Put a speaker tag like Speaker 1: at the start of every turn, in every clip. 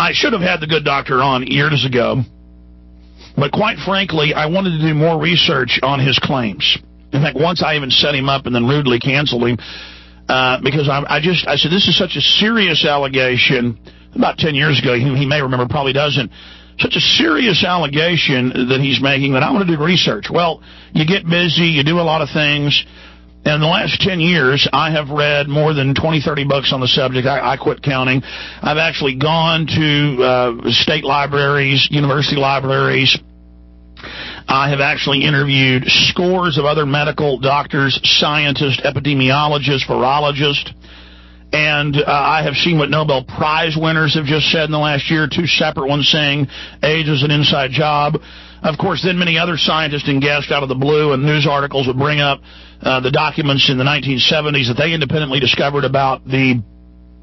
Speaker 1: I should have had the good doctor on years ago, but quite frankly, I wanted to do more research on his claims. In fact, once I even set him up and then rudely canceled him because I said, this is such a serious allegation. About 10 years ago, he may remember, probably doesn't. Such a serious allegation that he's making that I want to do research. Well, you get busy, you do a lot of things. And in the last 10 years, I have read more than 20, 30 books on the subject. I quit counting. I've actually gone to state libraries, university libraries. I have actually interviewed scores of other medical doctors, scientists, epidemiologists, virologists. And I have seen what Nobel Prize winners have just said in the last year, 2 separate ones saying AIDS is an inside job. Of course, then many other scientists and guests out of the blue and news articles would bring up the documents in the 1970s that they independently discovered about the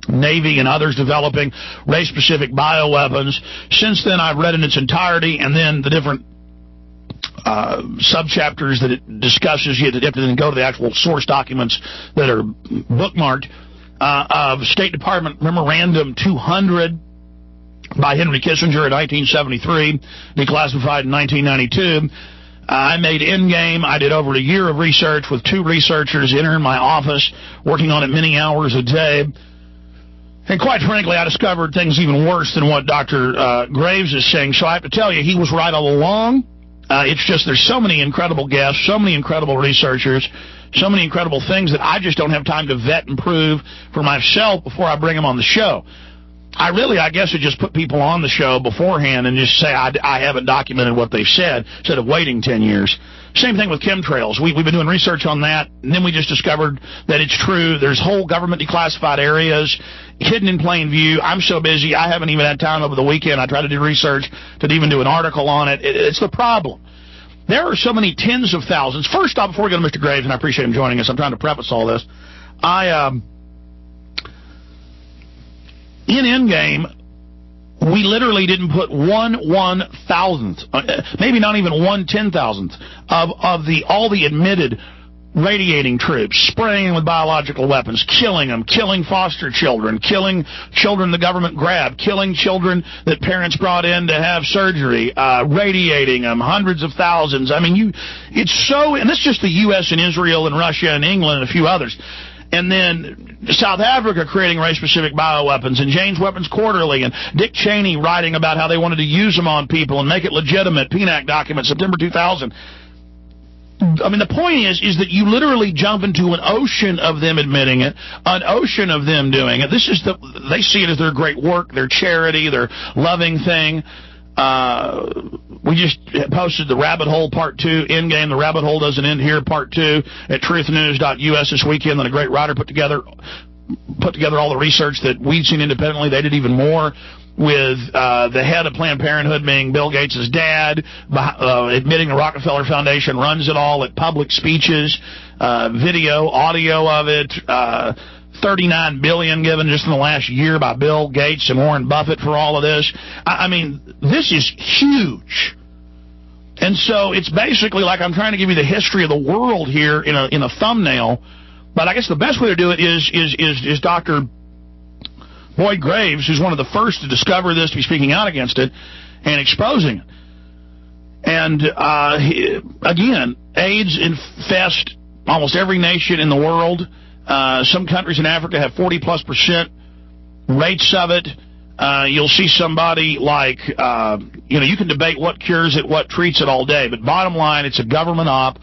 Speaker 1: Navy and others developing race-specific bioweapons. Since then, I've read in its entirety, and then the different subchapters that it discusses. You have to then go to the actual source documents that are bookmarked. Of State Department Memorandum 200 by Henry Kissinger in 1973, declassified in 1992. I made Endgame. I did over a year of research with 2 researchers in my office, working on it many hours a day. And quite frankly, I discovered things even worse than what Dr. Graves is saying. So I have to tell you, he was right all along. It's just there's so many incredible guests, so many incredible researchers, so many incredible things that I just don't have time to vet and prove for myself before I bring them on the show. I guess, would just put people on the show beforehand and just say I haven't documented what they've said instead of waiting 10 years. Same thing with chemtrails. We've been doing research on that, and then we just discovered that it's true. There's whole government declassified areas hidden in plain view. I'm so busy, I haven't even had time over the weekend. I tried to do research to even do an article on it. It's the problem. There are so many tens of thousands. First off, before we go to Mr. Graves, and I appreciate him joining us, I'm trying to preface all this. In Endgame, we literally didn't put 1/1,000th, maybe not even 1/10,000th of all the admitted radiating troops, spraying with biological weapons, killing them, killing foster children, killing children the government grabbed, killing children that parents brought in to have surgery, radiating them, hundreds of thousands. I mean, it's so, and that's just the U.S. and Israel and Russia and England and a few others. And then South Africa creating race-specific bioweapons, and Jane's Weapons Quarterly, and Dick Cheney writing about how they wanted to use them on people and make it legitimate. PNAC document, September 2000. I mean, the point is that you literally jump into an ocean of them admitting it, an ocean of them doing it. They see it as their great work, their charity, their loving thing. We just posted the Rabbit Hole Part 2, Endgame, The Rabbit Hole Doesn't End Here, Part 2, at truthnews.us this weekend. Then a great writer put together all the research that we'd seen independently. They did even more with the head of Planned Parenthood being Bill Gates' dad, admitting the Rockefeller Foundation runs it all at public speeches, video, audio of it, $39 billion given just in the last year by Bill Gates and Warren Buffett for all of this. I mean, this is huge. And so it's basically like I'm trying to give you the history of the world here in a thumbnail. But I guess the best way to do it is Dr. Boyd Graves, who's one of the first to discover this, to be speaking out against it and exposing it. And again, AIDS infest almost every nation in the world. Some countries in Africa have 40+% rates of it. You'll see somebody like, you can debate what cures it, what treats it all day. But bottom line, it's a government op.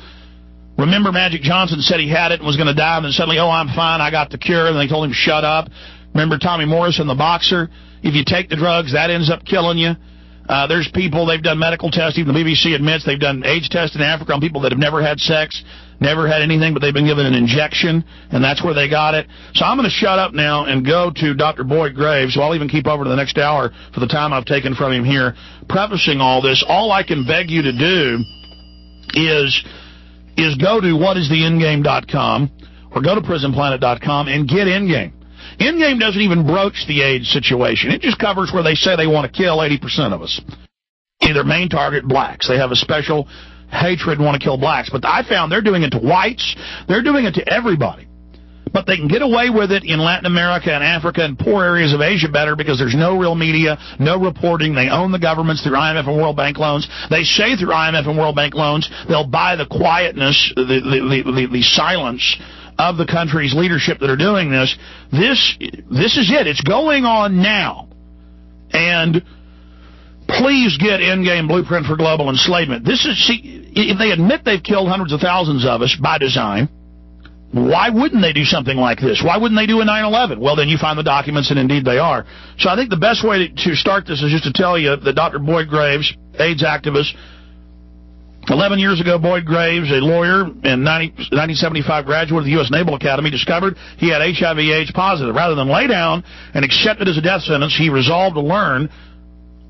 Speaker 1: Remember, Magic Johnson said he had it and was going to die, and then suddenly, oh, I'm fine, I got the cure, and they told him, shut up. Remember Tommy Morrison, the boxer? If you take the drugs, that ends up killing you. There's people, they've done medical tests, even the BBC admits they've done AIDS tests in Africa on people that have never had sex, never had anything, but they've been given an injection, and that's where they got it. So I'm going to shut up now and go to Dr. Boyd Graves, who I'll even keep over to the next hour for the time I've taken from him here, prefacing all this. All I can beg you to do is go to whatistheendgame.com or go to prisonplanet.com and get Endgame. Endgame doesn't even broach the AIDS situation. It just covers where they say they want to kill 80% of us. Their main target, blacks. They have a special hatred and want to kill blacks. But I found they're doing it to whites. They're doing it to everybody. But they can get away with it in Latin America and Africa and poor areas of Asia better because there's no real media, no reporting. They own the governments through IMF and World Bank loans. They say through IMF and World Bank loans they'll buy the quietness, the silence of the country's leadership that are doing this. This is it. It's going on now. And please get Endgame Blueprint for Global Enslavement. If they admit they've killed hundreds of thousands of us by design, why wouldn't they do something like this? Why wouldn't they do a 9/11? Well, then you find the documents, and indeed they are. So I think the best way to start this is just to tell you that Dr. Boyd Graves, AIDS activist, 11 years ago, Boyd Graves, a lawyer and 1975 graduate of the U.S. Naval Academy, discovered he had HIV/AIDS positive. Rather than lay down and accept it as a death sentence, he resolved to learn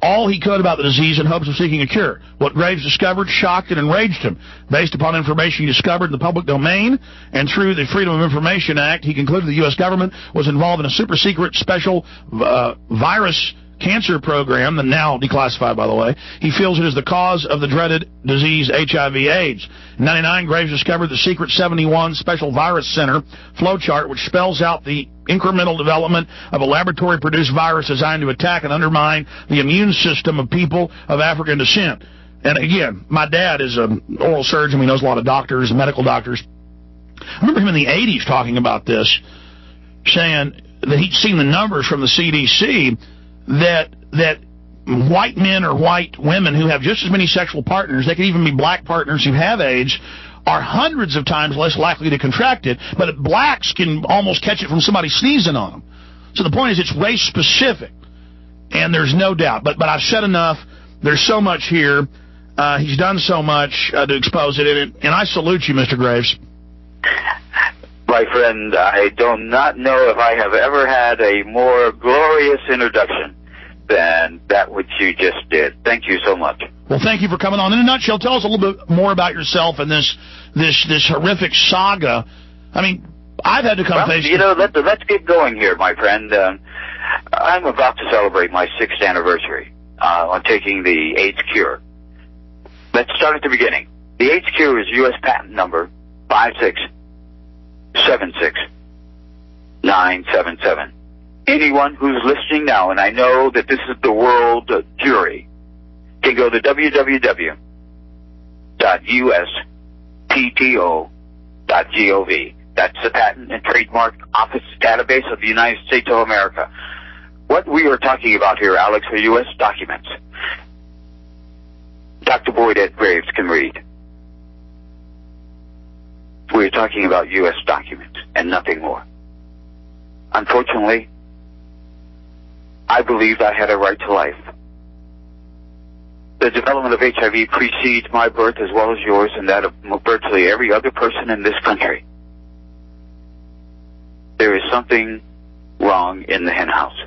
Speaker 1: all he could about the disease in hopes of seeking a cure. What Graves discovered shocked and enraged him. Based upon information he discovered in the public domain and through the Freedom of Information Act, he concluded the U.S. government was involved in a super-secret special virus cancer program, that now declassified, by the way. He feels it is the cause of the dreaded disease HIV/AIDS. In 1999, Graves discovered the secret 71 Special Virus Center flowchart, which spells out the incremental development of a laboratory-produced virus designed to attack and undermine the immune system of people of African descent. And again, my dad is an oral surgeon. He knows a lot of doctors, medical doctors. I remember him in the 80s talking about this, saying that he'd seen the numbers from the CDC that white men or white women who have just as many sexual partners, they could even be black partners who have AIDS, are hundreds of times less likely to contract it, but blacks can almost catch it from somebody sneezing on them. So the point is it's race-specific, and there's no doubt. But I've said enough. There's so much here. He's done so much to expose it, and I salute you, Mr. Graves.
Speaker 2: My friend, I do not know if I have ever had a more glorious introduction than that which you just did. Thank you so much.
Speaker 1: Well, thank you for coming on. In a nutshell, tell us a little bit more about yourself and this horrific saga. I mean, I've had to come face...
Speaker 2: You know, let's get going here, my friend. I'm about to celebrate my 6th anniversary on taking the AIDS cure. Let's start at the beginning. The AIDS cure is U.S. patent number 5676977. Anyone who's listening now, and I know that this is the world jury, can go to www.uspto.gov. That's the Patent and Trademark Office database of the United States of America. What we are talking about here, Alex, are U.S. documents. Dr. Boyd Ed Graves can read. We're talking about U.S. documents and nothing more. Unfortunately, I believed I had a right to life. The development of HIV precedes my birth as well as yours and that of virtually every other person in this country. There is something wrong in the henhouse.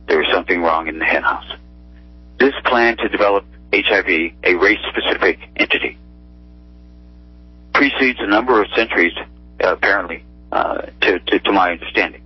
Speaker 2: There is something wrong in the henhouse. This plan to develop HIV, a race-specific entity, precedes a number of centuries, apparently, to my understanding.